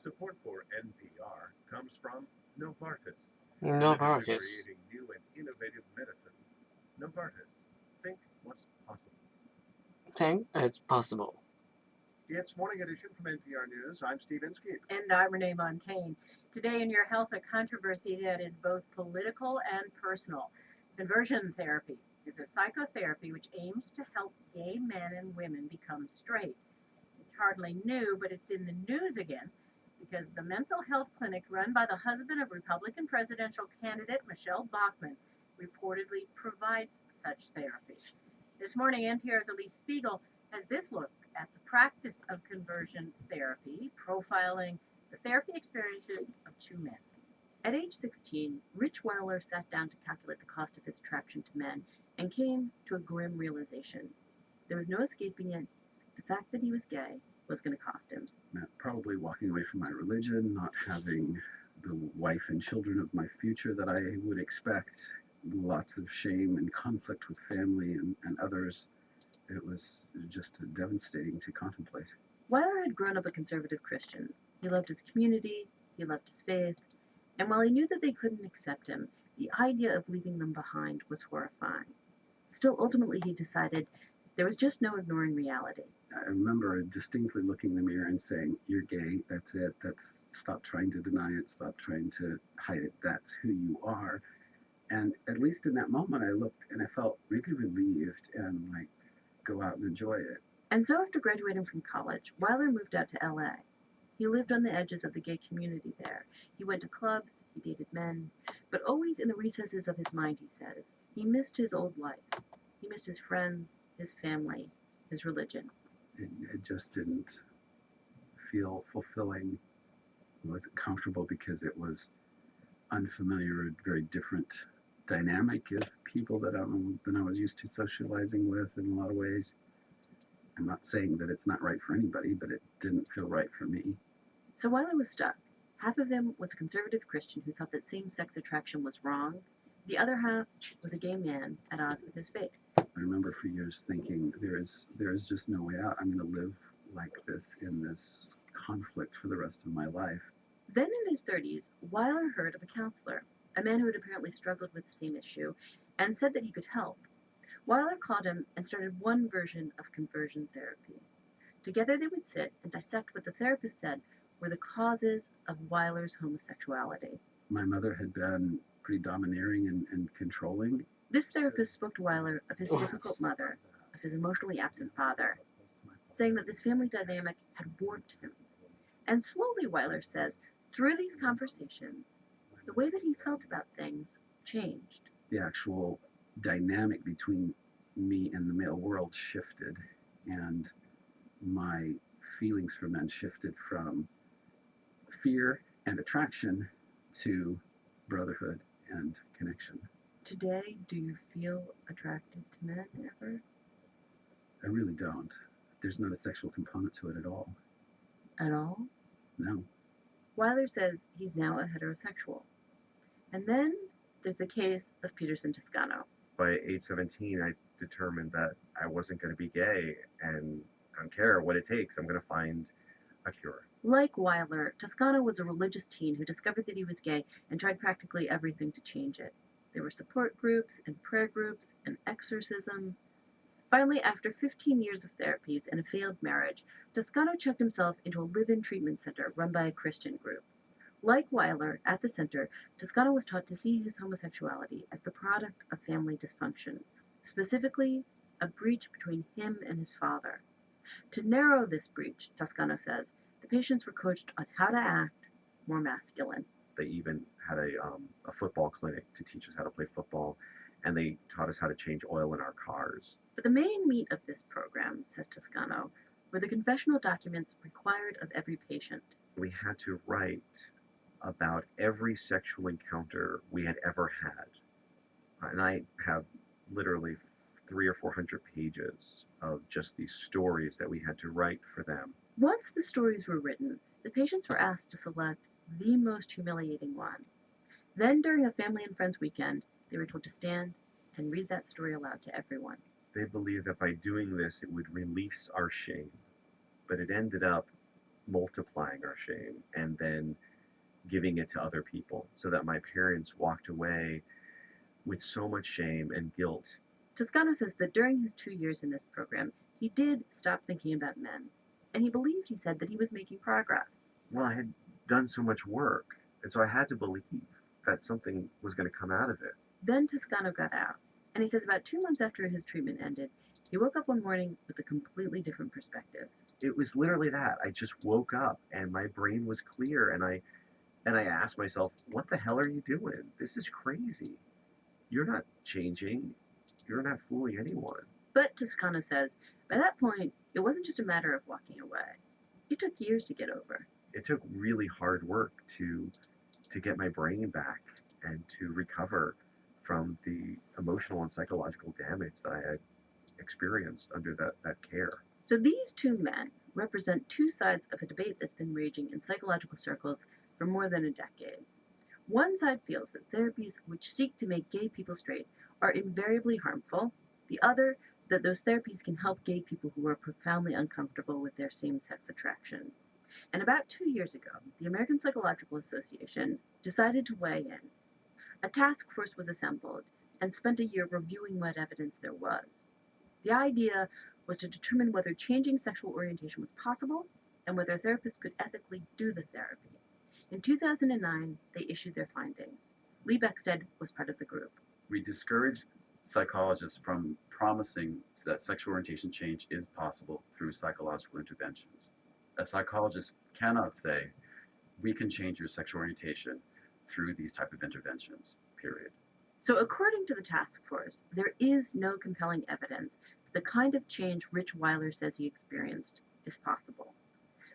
Support for NPR comes from Novartis, committed to Novartis. creating new and innovative medicines. Novartis, think what's possible. Think it's possible. It's Morning Edition from NPR News. I'm Steve Inskeep. And I'm Renee Montaigne. Today in Your Health, a controversy that is both political and personal. Conversion therapy is a psychotherapy which aims to help gay men and women become straight. It's hardly new, but it's in the news again because the mental health clinic run by the husband of Republican presidential candidate Michelle Bachmann reportedly provides such therapy. This morning, NPR's Elise Spiegel has this look at the practice of conversion therapy, profiling the therapy experiences of two men. At age 16, Rich Weiler sat down to calculate the cost of his attraction to men and came to a grim realization. There was no escaping it. The fact that he was gay was going to cost him. Probably walking away from my religion, not having the wife and children of my future that I would expect, lots of shame and conflict with family and others. It was just devastating to contemplate. Weiler had grown up a conservative Christian. He loved his community, he loved his faith, and while he knew that they couldn't accept him, the idea of leaving them behind was horrifying. Still, ultimately, he decided there was just no ignoring reality. I remember distinctly looking in the mirror and saying, "You're gay, that's it, stop trying to deny it, stop trying to hide it, that's who you are." And at least in that moment, I looked and I felt really relieved and like, go out and enjoy it. And so after graduating from college, Weiler moved out to LA. He lived on the edges of the gay community there. He went to clubs, he dated men, but always in the recesses of his mind, he says, he missed his old life. He missed his friends, his family, his religion. It just didn't feel fulfilling. It wasn't comfortable because it was unfamiliar, very different dynamic of people than I was used to socializing with in a lot of ways. I'm not saying that it's not right for anybody, but it didn't feel right for me. So Weiler was stuck. Half of him was a conservative Christian who thought that same-sex attraction was wrong. The other half was a gay man at odds with his faith. I remember for years thinking, there is just no way out. I'm going to live like this in this conflict for the rest of my life. Then in his 30s, Weiler heard of a counselor, a man who had apparently struggled with the same issue, and said that he could help. Weiler called him and started one version of conversion therapy. Together they would sit and dissect what the therapist said were the causes of Weiler's homosexuality. My mother had been pretty domineering and controlling. This therapist spoke to Weiler of his difficult mother, of his emotionally absent father, saying that this family dynamic had warped him. And slowly, Weiler says, through these conversations, the way that he felt about things changed. The actual dynamic between me and the male world shifted, and my feelings for men shifted from fear and attraction to brotherhood and connection. Today, do you feel attracted to men ever? I really don't. There's not a sexual component to it at all. At all? No. Weiler says he's now a heterosexual. And then there's the case of Peterson Toscano. By age 17, I determined that I wasn't going to be gay, and I don't care what it takes. I'm going to find a cure. Like Weiler, Toscano was a religious teen who discovered that he was gay and tried practically everything to change it. There were support groups and prayer groups and exorcism. Finally, after 15 years of therapies and a failed marriage, Toscano checked himself into a live-in treatment center run by a Christian group. Like Weiler, at the center, Toscano was taught to see his homosexuality as the product of family dysfunction, specifically a breach between him and his father. To narrow this breach, Toscano says, the patients were coached on how to act more masculine. They even had a football clinic to teach us how to play football, and they taught us how to change oil in our cars. But the main meat of this program, says Toscano, were the confessional documents required of every patient. We had to write about every sexual encounter we had ever had. And I have literally 300 or 400 pages of just these stories that we had to write for them. Once the stories were written, the patients were asked to select the most humiliating one. Then, during a family and friends weekend, they were told to stand and read that story aloud to everyone. They believed that by doing this, it would release our shame. But it ended up multiplying our shame and then giving it to other people, so that my parents walked away with so much shame and guilt. Toscano says that during his 2 years in this program, he did stop thinking about men, and he believed, he said, that he was making progress. Well, I had done so much work, and so I had to believe that something was going to come out of it. Then Toscano got out, and he says about 2 months after his treatment ended, he woke up one morning with a completely different perspective. It was literally that. I just woke up and my brain was clear, and I asked myself, what the hell are you doing? This is crazy. You're not changing. You're not fooling anyone. But Toscano says, by that point, it wasn't just a matter of walking away. It took years to get over. It took really hard work to get my brain back and to recover from the emotional and psychological damage that I had experienced under that care. So these two men represent two sides of a debate that's been raging in psychological circles for more than a decade. One side feels that therapies which seek to make gay people straight are invariably harmful. The other, that those therapies can help gay people who are profoundly uncomfortable with their same-sex attraction. And about 2 years ago, the American Psychological Association decided to weigh in. A task force was assembled and spent a year reviewing what evidence there was. The idea was to determine whether changing sexual orientation was possible and whether therapists could ethically do the therapy. In 2009, they issued their findings. Lee Beckstead was part of the group. We discourage psychologists from promising that sexual orientation change is possible through psychological interventions. A psychologist cannot say, we can change your sexual orientation through these type of interventions, period. So according to the task force, there is no compelling evidence that the kind of change Rich Weiler says he experienced is possible.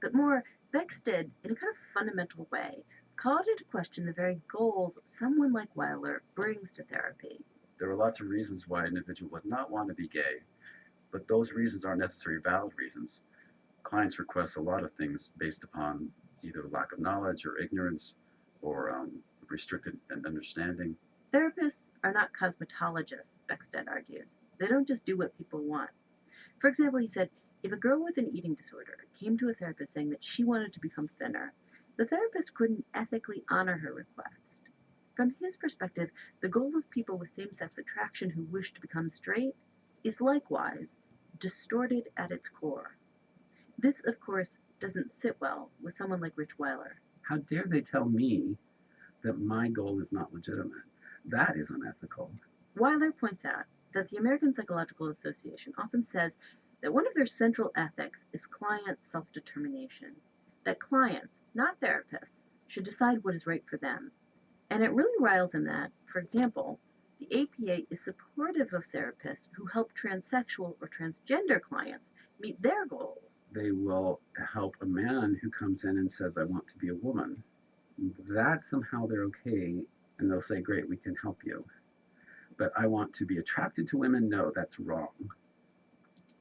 But more, Beckstead, in a kind of fundamental way, called into question the very goals someone like Weiler brings to therapy. There are lots of reasons why an individual would not want to be gay, but those reasons aren't necessarily valid reasons. Clients request a lot of things based upon either lack of knowledge or ignorance or restricted understanding. Therapists are not cosmetologists, Beckstead argues. They don't just do what people want. For example, he said, if a girl with an eating disorder came to a therapist saying that she wanted to become thinner, the therapist couldn't ethically honor her request. From his perspective, the goal of people with same-sex attraction who wish to become straight is likewise distorted at its core. This, of course, doesn't sit well with someone like Rich Weiler. How dare they tell me that my goal is not legitimate? That is unethical. Weiler points out that the American Psychological Association often says that one of their central ethics is client self-determination, that clients, not therapists, should decide what is right for them. And it really riles him that, for example, the APA is supportive of therapists who help transsexual or transgender clients meet their goals. They will help a man who comes in and says, I want to be a woman. That somehow they're okay, and they'll say, great, we can help you. But I want to be attracted to women? No, that's wrong.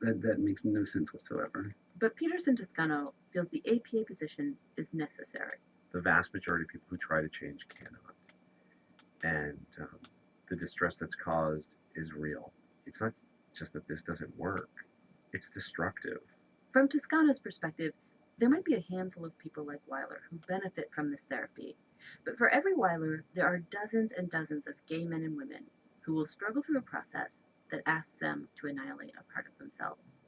That makes no sense whatsoever. But Peterson Toscano feels the APA position is necessary. The vast majority of people who try to change cannot. And the distress that's caused is real. It's not just that this doesn't work. It's destructive. From Toscano's perspective, there might be a handful of people like Weiler who benefit from this therapy. But for every Weiler, there are dozens and dozens of gay men and women who will struggle through a process that asks them to annihilate a part of themselves.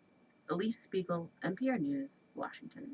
Elise Spiegel, NPR News, Washington.